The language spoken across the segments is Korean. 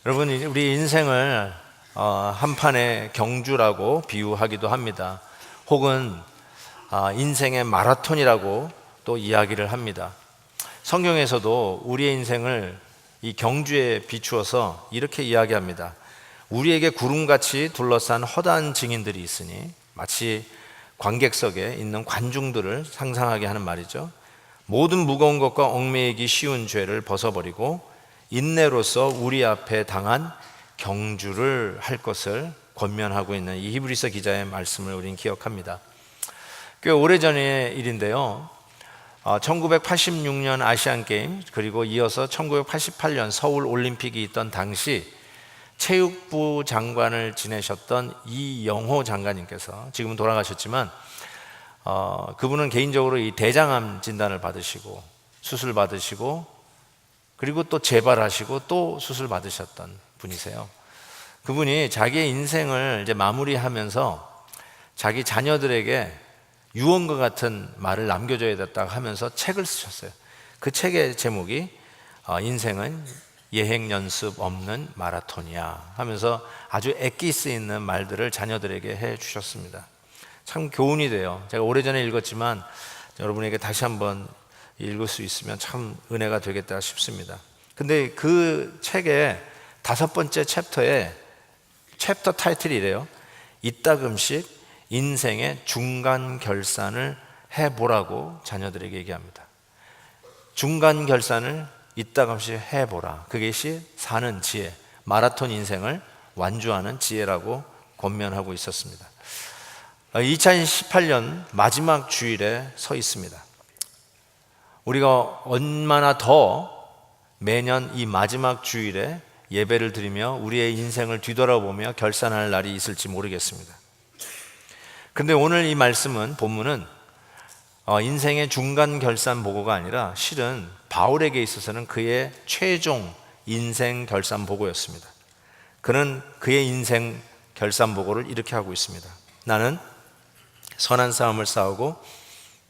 여러분, 우리 인생을 한 판의 경주라고 비유하기도 합니다. 혹은 인생의 마라톤이라고 또 이야기를 합니다. 성경에서도 우리의 인생을 이 경주에 비추어서 이렇게 이야기합니다. 우리에게 구름같이 둘러싼 허다한 증인들이 있으니, 마치 관객석에 있는 관중들을 상상하게 하는 말이죠. 모든 무거운 것과 얽매이기 쉬운 죄를 벗어버리고 인내로서 우리 앞에 당한 경주를 할 것을 권면하고 있는 이 히브리서 기자의 말씀을 우리는 기억합니다. 꽤 오래전의 일인데요, 1986년 아시안게임, 그리고 이어서 1988년 서울올림픽이 있던 당시 체육부 장관을 지내셨던 이영호 장관님께서, 지금은 돌아가셨지만 그분은 개인적으로 이 대장암 진단을 받으시고 수술 받으시고 그리고 또 재발하시고 또 수술 받으셨던 분이세요. 그분이 자기의 인생을 이제 마무리하면서 자기 자녀들에게 유언과 같은 말을 남겨줘야 됐다고 하면서 책을 쓰셨어요. 그 책의 제목이 인생은 예행 연습 없는 마라톤이야 하면서 아주 액기스 있는 말들을 자녀들에게 해 주셨습니다. 참 교훈이 돼요. 제가 오래전에 읽었지만 여러분에게 다시 한번 읽을 수 있으면 참 은혜가 되겠다 싶습니다. 근데 그 책의 5번째 챕터에 챕터 타이틀이 이래요. 이따금씩 인생의 중간 결산을 해보라고 자녀들에게 얘기합니다. 중간 결산을 이따금씩 해보라. 그것이 사는 지혜, 마라톤 인생을 완주하는 지혜라고 권면하고 있었습니다. 2018년 마지막 주일에 서 있습니다. 우리가 얼마나 더 매년 이 마지막 주일에 예배를 드리며 우리의 인생을 뒤돌아보며 결산할 날이 있을지 모르겠습니다. 그런데 오늘 이 말씀은, 본문은 인생의 중간 결산 보고가 아니라 실은 바울에게 있어서는 그의 최종 인생 결산 보고였습니다. 그는 그의 인생 결산 보고를 이렇게 하고 있습니다. 나는 선한 싸움을 싸우고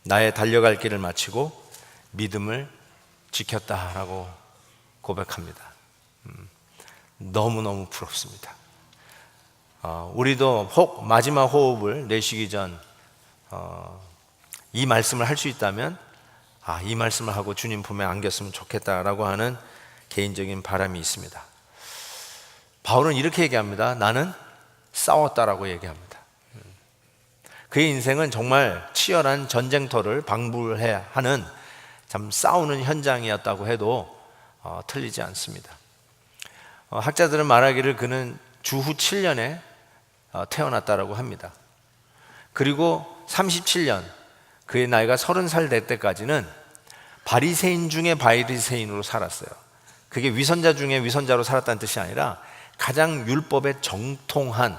나의 달려갈 길을 마치고 믿음을 지켰다라고 고백합니다. 너무너무 부럽습니다. 우리도 혹 마지막 호흡을 내쉬기 전 이 말씀을 할 수 있다면 이 말씀을 하고 주님 품에 안겼으면 좋겠다라고 하는 개인적인 바람이 있습니다. 바울은 이렇게 얘기합니다. 나는 싸웠다라고 얘기합니다. 그의 인생은 정말 치열한 전쟁터를 방불해 하는 참 싸우는 현장이었다고 해도 틀리지 않습니다. 학자들은 말하기를 그는 주후 7년에 태어났다라고 합니다. 그리고 37년, 그의 나이가 30살 될 때까지는 바리새인 중에 바리새인으로 살았어요. 그게 위선자 중에 위선자로 살았다는 뜻이 아니라 가장 율법에 정통한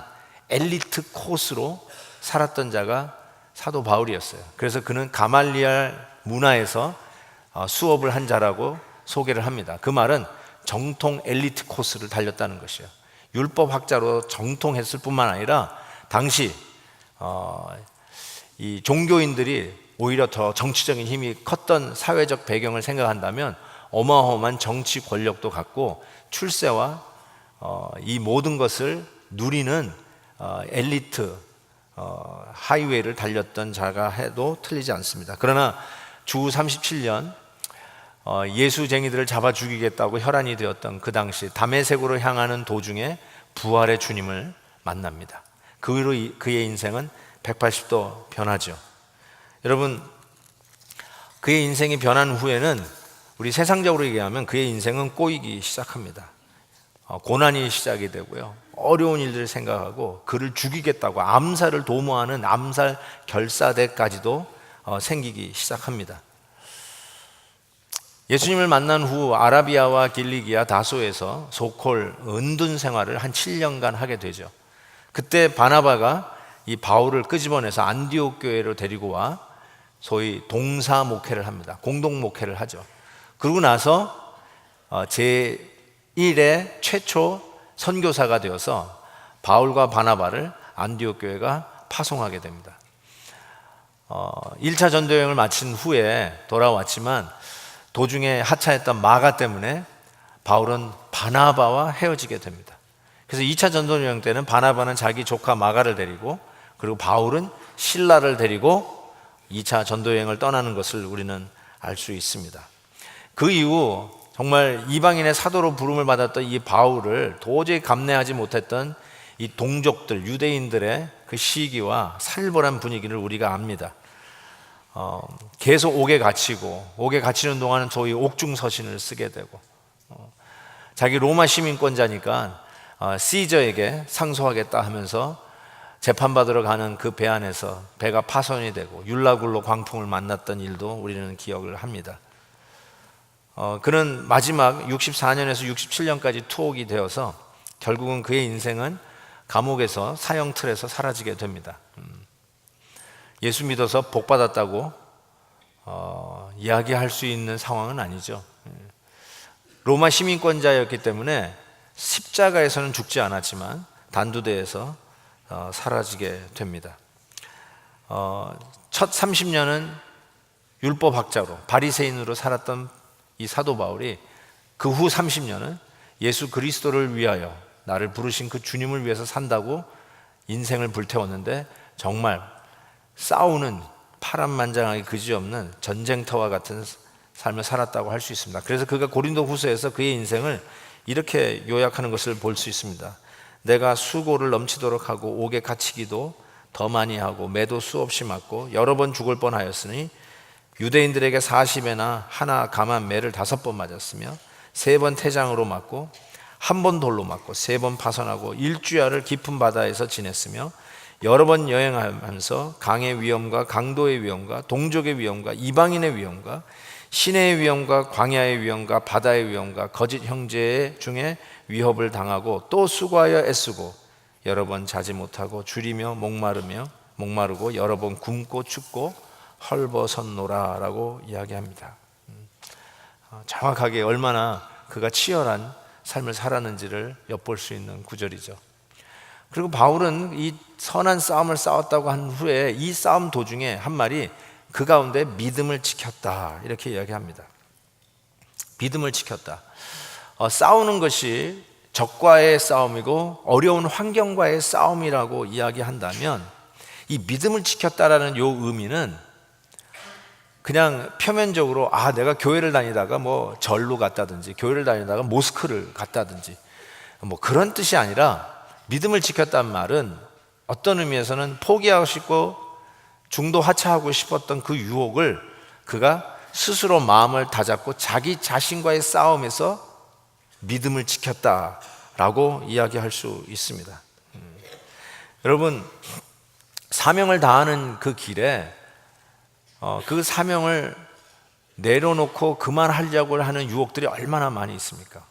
엘리트 코스로 살았던 자가 사도 바울이었어요. 그래서 그는 가말리알 문화에서 수업을 한 자라고 소개를 합니다. 그 말은 정통 엘리트 코스를 달렸다는 것이에요. 율법학자로 정통했을 뿐만 아니라 당시 이 종교인들이 오히려 더 정치적인 힘이 컸던 사회적 배경을 생각한다면 어마어마한 정치 권력도 갖고 출세와 이 모든 것을 누리는 엘리트 하이웨이를 달렸던 자가 해도 틀리지 않습니다. 그러나 주후 37년 예수쟁이들을 잡아 죽이겠다고 혈안이 되었던 그 당시 다메섹으로 향하는 도중에 부활의 주님을 만납니다. 그 후로 그의 인생은 180도 변하죠. 여러분, 그의 인생이 변한 후에는 우리 세상적으로 얘기하면 그의 인생은 꼬이기 시작합니다. 고난이 시작이 되고요, 어려운 일들을 생각하고 그를 죽이겠다고 암살을 도모하는 암살 결사대까지도 생기기 시작합니다. 예수님을 만난 후 아라비아와 길리기아 다소에서 소콜 은둔 생활을 한 7년간 하게 되죠. 그때 바나바가 이 바울을 끄집어내서 안디옥 교회로 데리고 와 소위 동사 목회를 합니다. 공동 목회를 하죠. 그러고 나서 제1의 최초 선교사가 되어서 바울과 바나바를 안디옥 교회가 파송하게 됩니다. 1차 전도 여행을 마친 후에 돌아왔지만 도중에 하차했던 마가 때문에 바울은 바나바와 헤어지게 됩니다. 그래서 2차 전도 여행 때는 바나바는 자기 조카 마가를 데리고, 그리고 바울은 실라를 데리고 2차 전도 여행을 떠나는 것을 우리는 알 수 있습니다. 그 이후 정말 이방인의 사도로 부름을 받았던 이 바울을 도저히 감내하지 못했던 이 동족들, 유대인들의 그 시기와 살벌한 분위기를 우리가 압니다. 계속 옥에 갇히는 동안은 소위 옥중서신을 쓰게 되고, 자기 로마 시민권자니까 시저에게 상소하겠다 하면서 재판받으러 가는 그 배 안에서 배가 파손이 되고 율라굴로 광풍을 만났던 일도 우리는 기억을 합니다. 그는 마지막 64년에서 67년까지 투옥이 되어서 결국은 그의 인생은 감옥에서 사형 틀에서 사라지게 됩니다. 예수 믿어서 복 받았다고 이야기할 수 있는 상황은 아니죠. 로마 시민권자였기 때문에 십자가에서는 죽지 않았지만 단두대에서 사라지게 됩니다. 첫 30년은 율법학자로 바리새인으로 살았던 이 사도 바울이 그 후 30년은 예수 그리스도를 위하여 나를 부르신 그 주님을 위해서 산다고 인생을 불태웠는데, 정말 싸우는 파란만장하게 그지없는 전쟁터와 같은 삶을 살았다고 할 수 있습니다. 그래서 그가 고린도 후서에서 그의 인생을 이렇게 요약하는 것을 볼 수 있습니다. 내가 수고를 넘치도록 하고 옥에 갇히기도 더 많이 하고 매도 수없이 맞고 여러 번 죽을 뻔하였으니 유대인들에게 40에나 하나 감한 매를 5번 맞았으며 3번 태장으로 맞고 1번 돌로 맞고 3번 파선하고 일주야를 깊은 바다에서 지냈으며 여러 번 여행하면서 강의 위험과 강도의 위험과 동족의 위험과 이방인의 위험과 시내의 위험과 광야의 위험과 바다의 위험과 거짓 형제 중에 위협을 당하고 또 수고하여 애쓰고 여러 번 자지 못하고 줄이며 목마르고 여러 번 굶고 춥고 헐벗었노라 라고 이야기합니다. 정확하게 얼마나 그가 치열한 삶을 살았는지를 엿볼 수 있는 구절이죠. 그리고 바울은 이 선한 싸움을 싸웠다고 한 후에 이 싸움 도중에 한 말이 그 가운데 믿음을 지켰다 이렇게 이야기합니다. 믿음을 지켰다. 싸우는 것이 적과의 싸움이고 어려운 환경과의 싸움이라고 이야기한다면 이 믿음을 지켰다라는 요 의미는 그냥 표면적으로 내가 교회를 다니다가 뭐 절로 갔다든지 교회를 다니다가 모스크를 갔다든지 뭐 그런 뜻이 아니라, 믿음을 지켰다는 말은 어떤 의미에서는 포기하고 싶고 중도 하차하고 싶었던 그 유혹을 그가 스스로 마음을 다잡고 자기 자신과의 싸움에서 믿음을 지켰다라고 이야기할 수 있습니다. 여러분, 사명을 다하는 그 길에 그 사명을 내려놓고 그만하려고 하는 유혹들이 얼마나 많이 있습니까?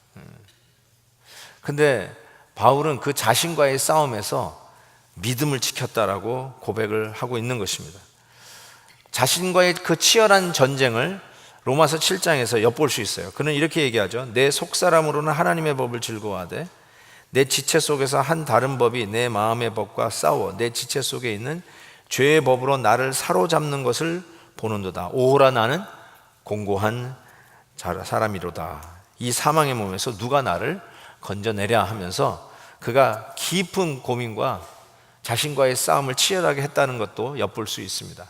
근데 바울은 그 자신과의 싸움에서 믿음을 지켰다라고 고백을 하고 있는 것입니다. 자신과의 그 치열한 전쟁을 로마서 7장에서 엿볼 수 있어요. 그는 이렇게 얘기하죠. 내 속사람으로는 하나님의 법을 즐거워하되 내 지체 속에서 한 다른 법이 내 마음의 법과 싸워 내 지체 속에 있는 죄의 법으로 나를 사로잡는 것을 보는도다. 오호라 나는 공고한 사람이로다. 이 사망의 몸에서 누가 나를 건져내랴 하면서 그가 깊은 고민과 자신과의 싸움을 치열하게 했다는 것도 엿볼 수 있습니다.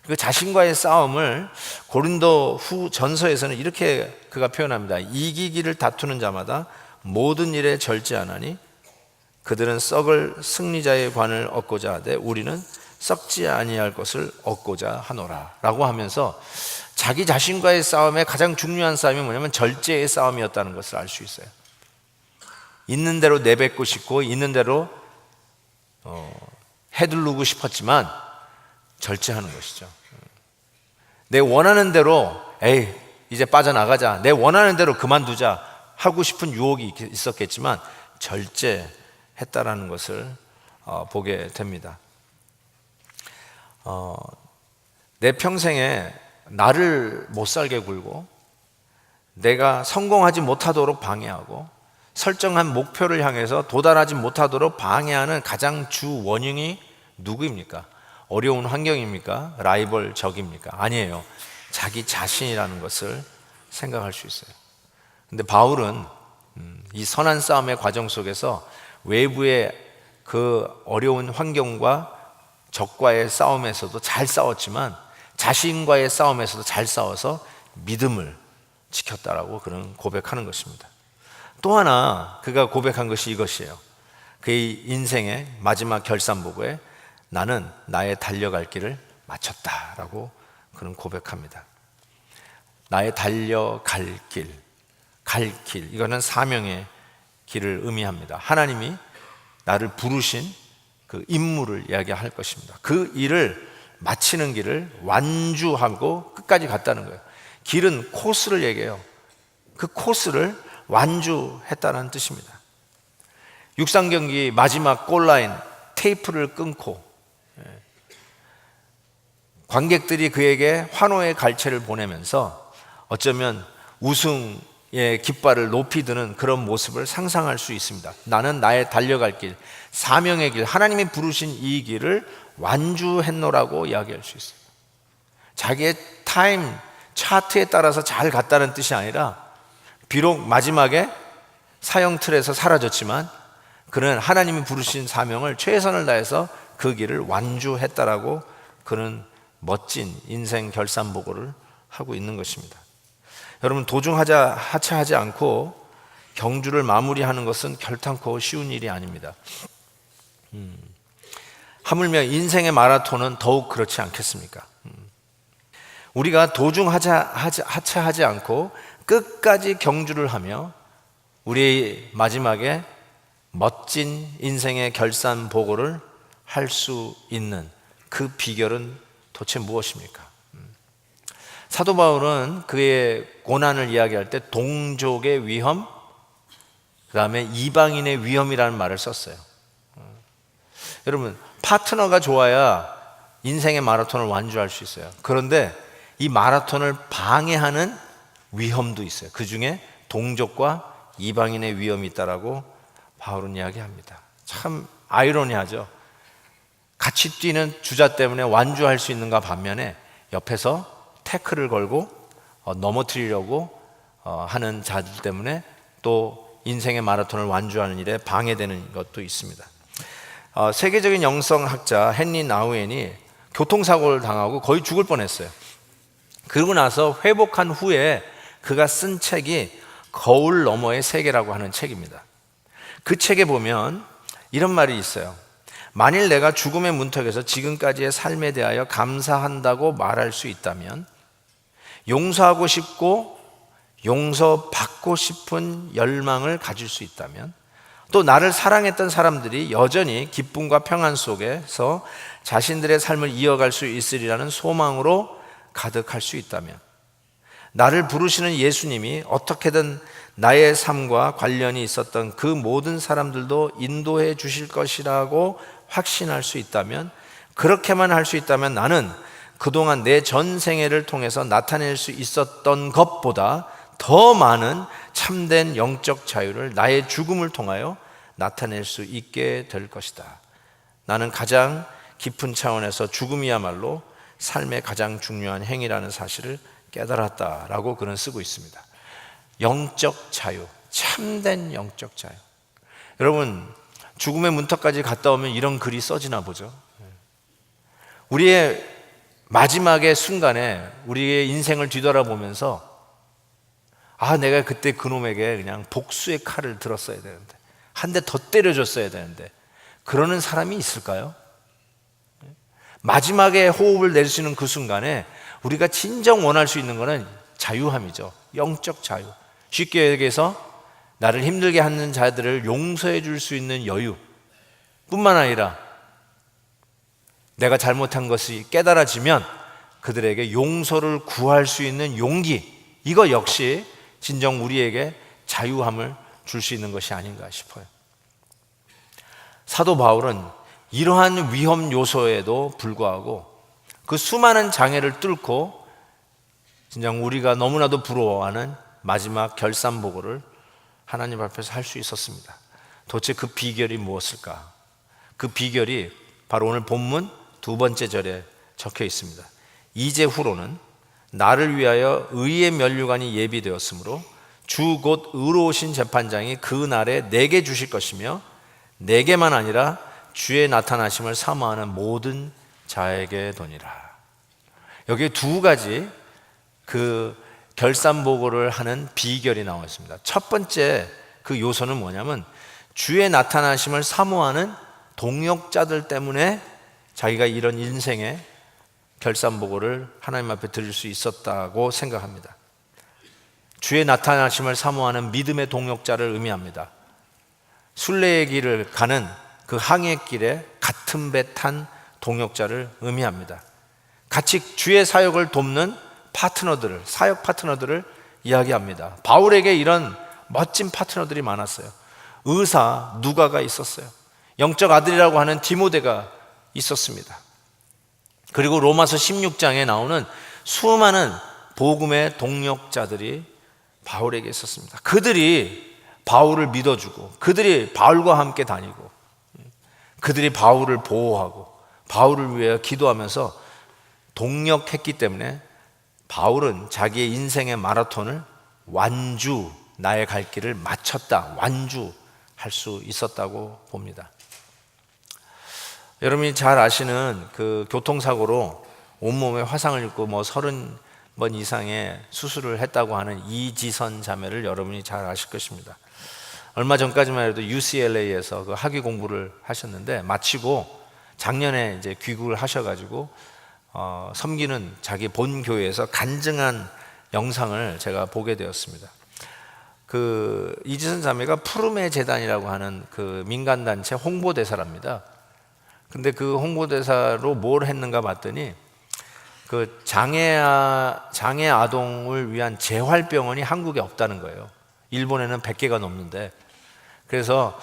그 자신과의 싸움을 고린도 후 전서에서는 이렇게 그가 표현합니다. 이기기를 다투는 자마다 모든 일에 절제하나니 그들은 썩을 승리자의 관을 얻고자 하되 우리는 썩지 아니할 것을 얻고자 하노라 라고 하면서 자기 자신과의 싸움의 가장 중요한 싸움이 뭐냐면 절제의 싸움이었다는 것을 알 수 있어요. 있는 대로 내뱉고 싶고 있는 대로 해두르고 싶었지만 절제하는 것이죠. 내 원하는 대로 이제 빠져나가자, 내 원하는 대로 그만두자 하고 싶은 유혹이 있었겠지만 절제했다라는 것을 보게 됩니다. 내 평생에 나를 못 살게 굴고 내가 성공하지 못하도록 방해하고 설정한 목표를 향해서 도달하지 못하도록 방해하는 가장 주 원흉이 누구입니까? 어려운 환경입니까? 라이벌 적입니까? 아니에요. 자기 자신이라는 것을 생각할 수 있어요. 근데 바울은 이 선한 싸움의 과정 속에서 외부의 그 어려운 환경과 적과의 싸움에서도 잘 싸웠지만 자신과의 싸움에서도 잘 싸워서 믿음을 지켰다라고 그는 고백하는 것입니다. 또 하나 그가 고백한 것이 이것이에요. 그의 인생의 마지막 결산보고에 나는 나의 달려갈 길을 마쳤다라고 그는 고백합니다. 나의 달려갈 길, 갈 길, 이거는 사명의 길을 의미합니다. 하나님이 나를 부르신 그 임무를 이야기할 것입니다. 그 일을 마치는 길을 완주하고 끝까지 갔다는 거예요. 길은 코스를 얘기해요. 그 코스를 완주했다는 뜻입니다. 육상 경기 마지막 골라인 테이프를 끊고 관객들이 그에게 환호의 갈채를 보내면서 어쩌면 우승의 깃발을 높이 드는 그런 모습을 상상할 수 있습니다. 나는 나의 달려갈 길, 사명의 길, 하나님이 부르신 이 길을 완주했노라고 이야기할 수 있어요. 자기의 타임 차트에 따라서 잘 갔다는 뜻이 아니라 비록 마지막에 사형 틀에서 사라졌지만 그는 하나님이 부르신 사명을 최선을 다해서 그 길을 완주했다라고 그는 멋진 인생 결산보고를 하고 있는 것입니다. 여러분, 하차하지 않고 경주를 마무리하는 것은 결탄코 쉬운 일이 아닙니다. 하물며 인생의 마라톤은 더욱 그렇지 않겠습니까? 우리가 하차하지 않고 끝까지 경주를 하며 우리의 마지막에 멋진 인생의 결산보고를 할 수 있는 그 비결은 도대체 무엇입니까? 사도 바울은 그의 고난을 이야기할 때 동족의 위험, 그 다음에 이방인의 위험이라는 말을 썼어요. 여러분, 파트너가 좋아야 인생의 마라톤을 완주할 수 있어요. 그런데 이 마라톤을 방해하는 위험도 있어요. 그 중에 동족과 이방인의 위험이 있다라고 바울은 이야기합니다. 참 아이러니하죠. 같이 뛰는 주자 때문에 완주할 수 있는가 반면에 옆에서 태클을 걸고 넘어뜨리려고 하는 자들 때문에 또 인생의 마라톤을 완주하는 일에 방해되는 것도 있습니다. 세계적인 영성학자 헨리 나우엔이 교통사고를 당하고 거의 죽을 뻔했어요. 그러고 나서 회복한 후에 그가 쓴 책이 거울 너머의 세계라고 하는 책입니다. 그 책에 보면 이런 말이 있어요. 만일 내가 죽음의 문턱에서 지금까지의 삶에 대하여 감사한다고 말할 수 있다면, 용서하고 싶고 용서받고 싶은 열망을 가질 수 있다면, 또 나를 사랑했던 사람들이 여전히 기쁨과 평안 속에서 자신들의 삶을 이어갈 수 있으리라는 소망으로 가득할 수 있다면, 나를 부르시는 예수님이 어떻게든 나의 삶과 관련이 있었던 그 모든 사람들도 인도해 주실 것이라고 확신할 수 있다면, 그렇게만 할 수 있다면 나는 그동안 내 전생애를 통해서 나타낼 수 있었던 것보다 더 많은 참된 영적 자유를 나의 죽음을 통하여 나타낼 수 있게 될 것이다. 나는 가장 깊은 차원에서 죽음이야말로 삶의 가장 중요한 행위라는 사실을 깨달았다라고 그는 쓰고 있습니다. 영적 자유, 참된 영적 자유. 여러분, 죽음의 문턱까지 갔다 오면 이런 글이 써지나 보죠. 우리의 마지막의 순간에 우리의 인생을 뒤돌아보면서 내가 그때 그놈에게 그냥 복수의 칼을 들었어야 되는데, 한 대 더 때려줬어야 되는데, 그러는 사람이 있을까요? 마지막에 호흡을 낼 수 있는 그 순간에 우리가 진정 원할 수 있는 것은 자유함이죠. 영적 자유. 쉽게 얘기해서 나를 힘들게 하는 자들을 용서해 줄 수 있는 여유 뿐만 아니라 내가 잘못한 것이 깨달아지면 그들에게 용서를 구할 수 있는 용기, 이거 역시 진정 우리에게 자유함을 줄 수 있는 것이 아닌가 싶어요. 사도 바울은 이러한 위험 요소에도 불구하고 그 수많은 장애를 뚫고 진정 우리가 너무나도 부러워하는 마지막 결산보고를 하나님 앞에서 할 수 있었습니다. 도대체 그 비결이 무엇일까? 그 비결이 바로 오늘 본문 두 번째 절에 적혀 있습니다. 이제후로는 나를 위하여 의의 면류관이 예비되었으므로 주 곧 의로우신 재판장이 그 날에 내게 주실 것이며 내게만 아니라 주의 나타나심을 사모하는 모든 자에게 도니라. 여기 두 가지 그 결산보고를 하는 비결이 나와 있습니다. 첫 번째 그 요소는 뭐냐면 주의 나타나심을 사모하는 동역자들 때문에 자기가 이런 인생의 결산보고를 하나님 앞에 드릴 수 있었다고 생각합니다. 주의 나타나심을 사모하는 믿음의 동역자를 의미합니다. 순례의 길을 가는 그 항해길에 같은 배 탄 동역자를 의미합니다. 같이 주의 사역을 돕는 파트너들을, 사역 파트너들을 이야기합니다. 바울에게 이런 멋진 파트너들이 많았어요. 의사 누가가 있었어요. 영적 아들이라고 하는 디모데가 있었습니다. 그리고 로마서 16장에 나오는 수많은 복음의 동역자들이 바울에게 있었습니다. 그들이 바울을 믿어주고, 그들이 바울과 함께 다니고, 그들이 바울을 보호하고 바울을 위해 기도하면서 동역했기 때문에 바울은 자기의 인생의 마라톤을 완주, 나의 갈 길을 마쳤다, 완주할 수 있었다고 봅니다. 여러분이 잘 아시는 그 교통사고로 온몸에 화상을 입고 30번 이상의 수술을 했다고 하는 이지선 자매를 여러분이 잘 아실 것입니다. 얼마 전까지만 해도 UCLA에서 그 학위 공부를 하셨는데 마치고 작년에 이제 귀국을 하셔가지고 섬기는 자기 본 교회에서 간증한 영상을 제가 보게 되었습니다. 그 이지선 자매가 푸르메 재단이라고 하는 그 민간단체 홍보대사랍니다. 근데 그 홍보대사로 뭘 했는가 봤더니 그 장애 아동을 위한 재활병원이 한국에 없다는 거예요. 일본에는 100개가 넘는데, 그래서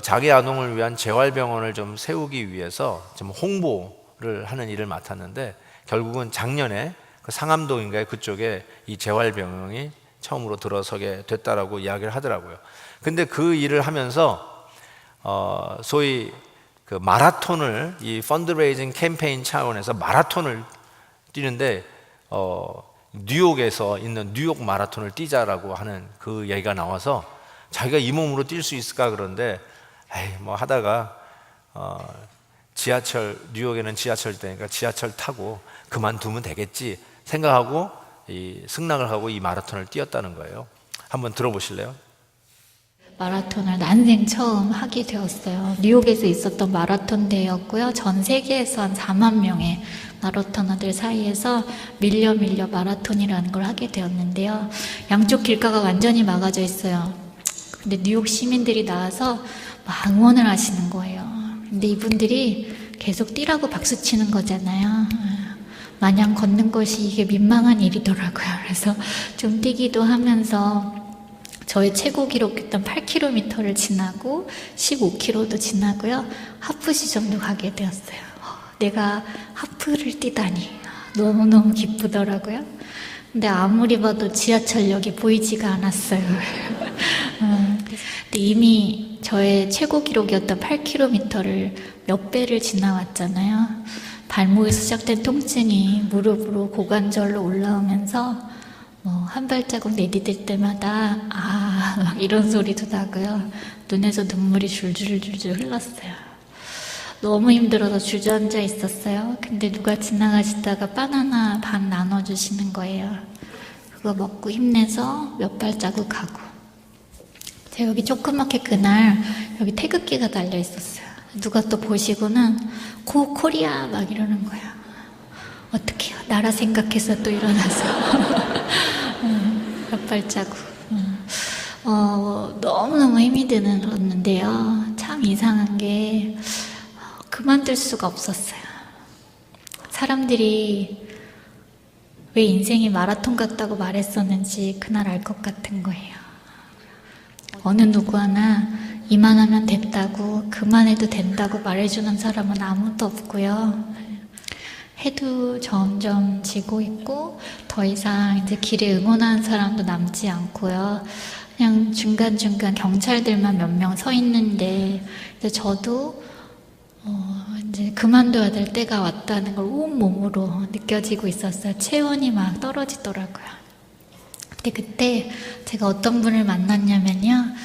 장애 아동을 위한 재활병원을 좀 세우기 위해서 좀 홍보를 하는 일을 맡았는데, 결국은 작년에 그 상암동인가요? 그쪽에 이 재활병원이 처음으로 들어서게 됐다라고 이야기를 하더라고요. 근데 그 일을 하면서 소위 그 마라톤을, 이 펀드레이징 캠페인 차원에서 마라톤을 뛰는데 뉴욕에서 있는 뉴욕 마라톤을 뛰자라고 하는 그 얘기가 나와서 자기가 이 몸으로 뛸 수 있을까 그런데 뭐 하다가 지하철, 뉴욕에는 지하철 되니까 지하철 타고 그만두면 되겠지 생각하고 승낙을 하고 이 마라톤을 뛰었다는 거예요. 한번 들어보실래요? 마라톤을 난생 처음 하게 되었어요. 뉴욕에서 있었던 마라톤 대회였고요. 전 세계에서 한 4만 명의 마라토너들 사이에서 밀려 마라톤이라는 걸 하게 되었는데요. 양쪽 길가가 완전히 막아져 있어요. 근데 뉴욕 시민들이 나와서 막 응원을 하시는 거예요. 근데 이분들이 계속 뛰라고 박수 치는 거잖아요. 마냥 걷는 것이 이게 민망한 일이더라고요. 그래서 좀 뛰기도 하면서 저의 최고 기록했던 8km를 지나고 15km도 지나고요. 하프 시점도 가게 되었어요. 내가 하프를 뛰다니 너무너무 기쁘더라고요. 근데 아무리 봐도 지하철역이 보이지가 않았어요. 근데 이미 저의 최고 기록이었던 8km를 몇 배를 지나왔잖아요. 발목에서 시작된 통증이 무릎으로 고관절로 올라오면서 한 발자국 내디딜 때마다 막 이런 소리도 나고요. 눈에서 눈물이 줄줄줄줄 흘렀어요. 너무 힘들어서 주저앉아 있었어요. 근데 누가 지나가시다가 바나나 반 나눠주시는 거예요. 그거 먹고 힘내서 몇 발자국 가고. 제가 여기 조그맣게 그날 여기 태극기가 달려 있었어요. 누가 또 보시고는 고 코리아 막 이러는 거예요. 어떡해요? 나라 생각해서 또 일어나서 몇 발자국. 너무너무 힘이 들었는데요. 참 이상한 게 그만둘 수가 없었어요. 사람들이 왜 인생이 마라톤 같다고 말했었는지 그날 알 것 같은 거예요. 어느 누구 하나 이만하면 됐다고, 그만해도 된다고 말해주는 사람은 아무도 없고요. 해도 점점 지고 있고 더 이상 이제 길에 응원하는 사람도 남지 않고요. 그냥 중간중간 경찰들만 몇 명 서 있는데 이제 저도 이제 그만둬야 될 때가 왔다는 걸 온몸으로 느껴지고 있었어요. 체온이 막 떨어지더라고요. 근데 그때 제가 어떤 분을 만났냐면요.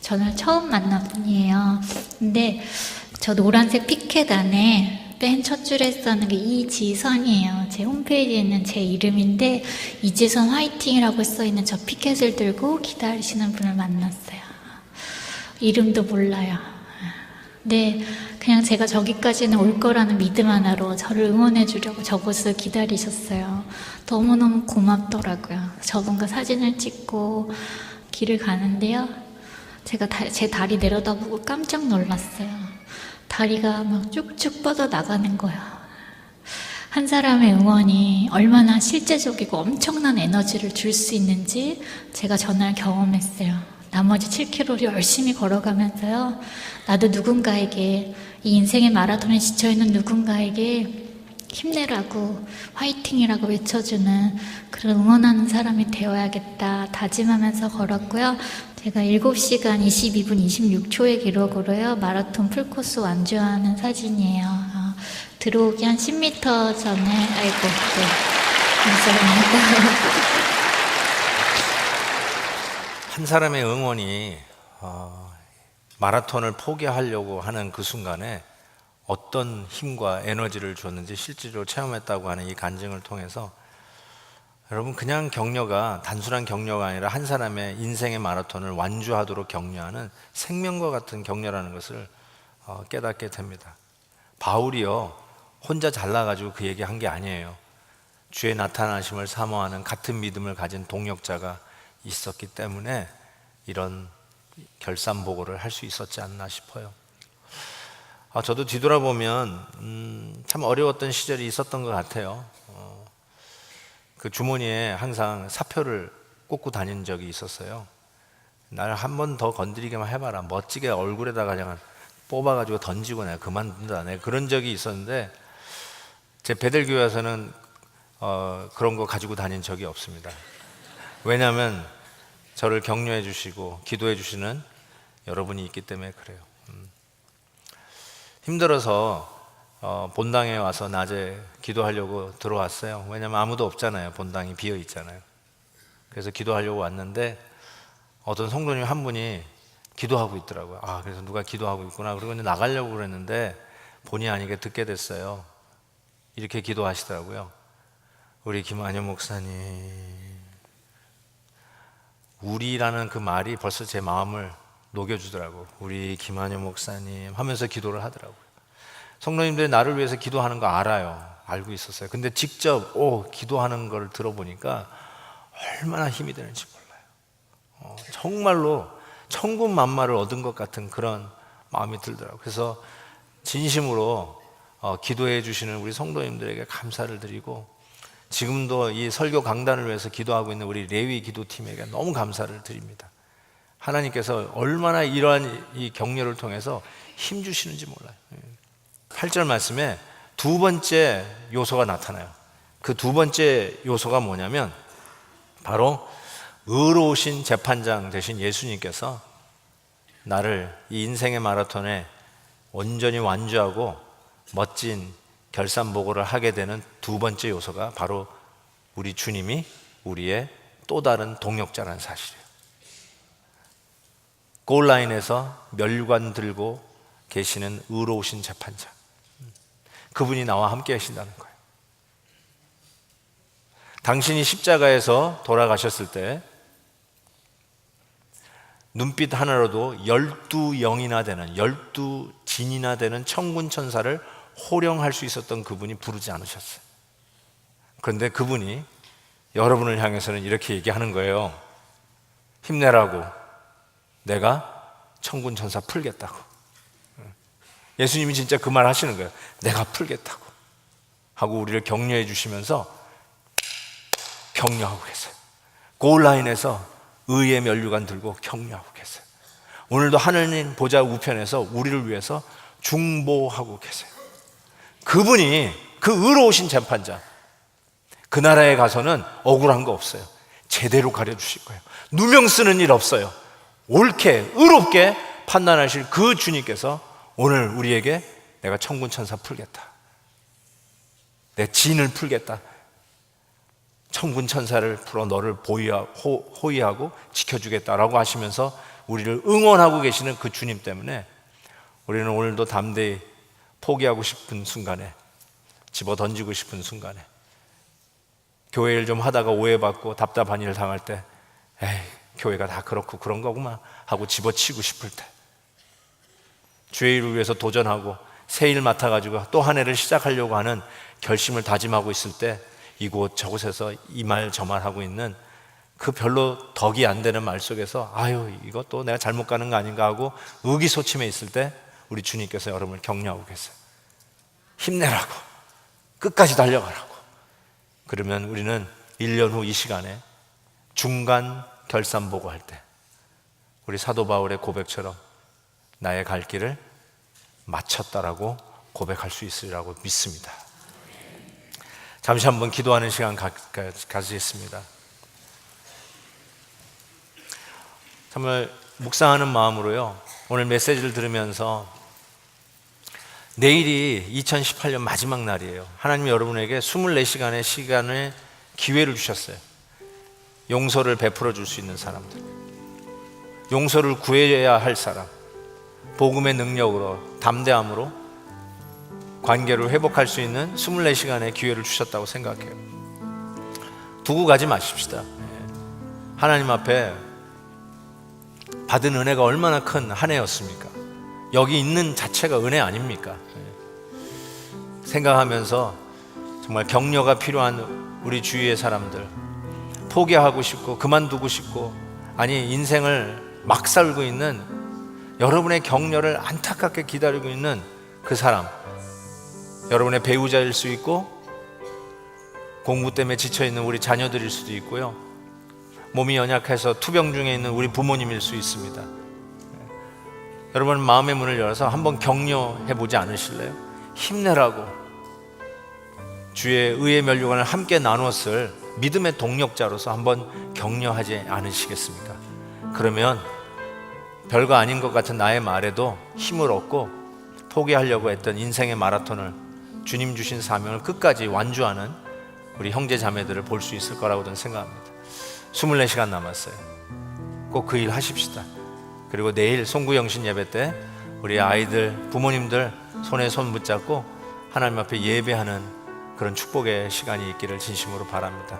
저는 처음 만난 분이에요. 근데 저 노란색 피켓 안에 맨 첫 줄에 써는 게 이지선이에요. 제 홈페이지에 있는 제 이름인데 이지선 화이팅이라고 써있는 저 피켓을 들고 기다리시는 분을 만났어요. 이름도 몰라요. 근데 그냥 제가 저기까지는 올 거라는 믿음 하나로 저를 응원해 주려고 저곳을 기다리셨어요. 너무너무 고맙더라고요. 저분과 사진을 찍고 길을 가는데요. 제가 제 다리 내려다보고 깜짝 놀랐어요. 다리가 막 쭉쭉 뻗어 나가는 거예요. 한 사람의 응원이 얼마나 실제적이고 엄청난 에너지를 줄 수 있는지 제가 전날 경험했어요. 나머지 7km를 열심히 걸어가면서요. 나도 누군가에게, 이 인생의 마라톤에 지쳐있는 누군가에게 힘내라고, 화이팅이라고 외쳐주는 그런 응원하는 사람이 되어야겠다 다짐하면서 걸었고요. 제가 7시간 22분 26초의 기록으로요. 마라톤 풀코스 완주하는 사진이에요. 들어오기 한 10m 전에, 아이고, 네. 감사합니다. 한 사람의 응원이 마라톤을 포기하려고 하는 그 순간에 어떤 힘과 에너지를 줬는지 실제로 체험했다고 하는 이 간증을 통해서 여러분, 그냥 격려가 단순한 격려가 아니라 한 사람의 인생의 마라톤을 완주하도록 격려하는 생명과 같은 격려라는 것을 깨닫게 됩니다. 바울이요, 혼자 잘나가지고 그 얘기 한 게 아니에요. 주의 나타나심을 사모하는 같은 믿음을 가진 동역자가 있었기 때문에 이런 결산보고를 할 수 있었지 않나 싶어요. 저도 뒤돌아보면 참 어려웠던 시절이 있었던 것 같아요. 그 주머니에 항상 사표를 꽂고 다닌 적이 있었어요. 날 한 번 더 건드리기만 해봐라, 멋지게 얼굴에다가 그냥 뽑아가지고 던지고 내가 그만둔다, 내가 그런 적이 있었는데 제 베델교회에서는 그런 거 가지고 다닌 적이 없습니다. 왜냐하면 저를 격려해 주시고 기도해 주시는 여러분이 있기 때문에 그래요. 힘들어서 본당에 와서 낮에 기도하려고 들어왔어요. 왜냐하면 아무도 없잖아요. 본당이 비어 있잖아요. 그래서 기도하려고 왔는데 어떤 성도님 한 분이 기도하고 있더라고요. 그래서 누가 기도하고 있구나. 그러고 이제 나가려고 그랬는데 본의 아니게 듣게 됐어요. 이렇게 기도하시더라고요. 우리 김한효 목사님, 우리라는 그 말이 벌써 제 마음을 녹여주더라고요. 우리 김한효 목사님 하면서 기도를 하더라고요. 성도님들이 나를 위해서 기도하는 거 알아요. 알고 있었어요. 근데 직접 기도하는 걸 들어보니까 얼마나 힘이 되는지 몰라요. 정말로 천군만마를 얻은 것 같은 그런 마음이 들더라고요. 그래서 진심으로 기도해 주시는 우리 성도님들에게 감사를 드리고, 지금도 이 설교 강단을 위해서 기도하고 있는 우리 레위 기도팀에게 너무 감사를 드립니다. 하나님께서 얼마나 이러한 이 격려를 통해서 힘 주시는지 몰라요. 8절 말씀에 두 번째 요소가 나타나요. 그 두 번째 요소가 뭐냐면 바로 의로우신 재판장 되신 예수님께서 나를 이 인생의 마라톤에 온전히 완주하고 멋진 결산보고를 하게 되는 두 번째 요소가 바로 우리 주님이 우리의 또 다른 동역자라는 사실이에요. 골라인에서 멸관 들고 계시는 의로우신 재판장, 그분이 나와 함께 하신다는 거예요. 당신이 십자가에서 돌아가셨을 때 눈빛 하나로도 12영이나 되는 12진이나 되는 천군 천사를 호령할 수 있었던 그분이 부르지 않으셨어요. 그런데 그분이 여러분을 향해서는 이렇게 얘기하는 거예요. 힘내라고, 내가 천군 천사 풀겠다고. 예수님이 진짜 그 말 하시는 거예요. 내가 풀겠다고 하고 우리를 격려해 주시면서 격려하고 계세요. 골라인에서 의의 면류관 들고 격려하고 계세요. 오늘도 하느님 보좌 우편에서 우리를 위해서 중보하고 계세요. 그분이 그 의로우신 재판장, 그 나라에 가서는 억울한 거 없어요. 제대로 가려주실 거예요. 누명 쓰는 일 없어요. 옳게 의롭게 판단하실 그 주님께서 오늘 우리에게 내가 천군 천사 풀겠다. 내 진을 풀겠다. 천군 천사를 풀어 너를 호위하고 지켜주겠다라고 하시면서 우리를 응원하고 계시는 그 주님 때문에 우리는 오늘도 담대히 포기하고 싶은 순간에, 집어 던지고 싶은 순간에, 교회 일 좀 하다가 오해받고 답답한 일 당할 때 에이, 교회가 다 그렇고 그런 거구만 하고 집어치고 싶을 때, 주의 일을 위해서 도전하고 새 일 맡아가지고 또 한 해를 시작하려고 하는 결심을 다짐하고 있을 때, 이곳 저곳에서 이 말 저 말 하고 있는 그 별로 덕이 안 되는 말 속에서 아유 이것도 내가 잘못 가는 거 아닌가 하고 의기소침해 있을 때 우리 주님께서 여러분을 격려하고 계세요. 힘내라고, 끝까지 달려가라고. 그러면 우리는 1년 후 이 시간에 중간 결산 보고할 때 우리 사도 바울의 고백처럼 나의 갈 길을 마쳤다라고 고백할 수 있으리라고 믿습니다. 잠시 한번 기도하는 시간 가지겠습니다. 정말 묵상하는 마음으로요, 오늘 메시지를 들으면서 내일이 2018년 마지막 날이에요. 하나님이 여러분에게 24시간의 시간을 기회를 주셨어요. 용서를 베풀어 줄 수 있는 사람들, 용서를 구해야 할 사람, 복음의 능력으로 담대함으로 관계를 회복할 수 있는 24시간의 기회를 주셨다고 생각해요. 두고 가지 마십시다. 하나님 앞에 받은 은혜가 얼마나 큰 한 해였습니까? 여기 있는 자체가 은혜 아닙니까? 생각하면서 정말 격려가 필요한 우리 주위의 사람들, 포기하고 싶고 그만두고 싶고, 아니 인생을 막 살고 있는 여러분의 격려를 안타깝게 기다리고 있는 그 사람, 여러분의 배우자일 수 있고 공부 때문에 지쳐있는 우리 자녀들일 수도 있고요, 몸이 연약해서 투병 중에 있는 우리 부모님일 수 있습니다. 여러분 마음의 문을 열어서 한번 격려해보지 않으실래요? 힘내라고, 주의 의의 면류관을 함께 나눴을 믿음의 동력자로서 한번 격려하지 않으시겠습니까? 그러면 별거 아닌 것 같은 나의 말에도 힘을 얻고 포기하려고 했던 인생의 마라톤을, 주님 주신 사명을 끝까지 완주하는 우리 형제 자매들을 볼 수 있을 거라고 저는 생각합니다. 24시간 남았어요. 꼭 그 일 하십시다. 그리고 내일 송구영신 예배 때 우리 아이들, 부모님들 손에 손 붙잡고 하나님 앞에 예배하는 그런 축복의 시간이 있기를 진심으로 바랍니다.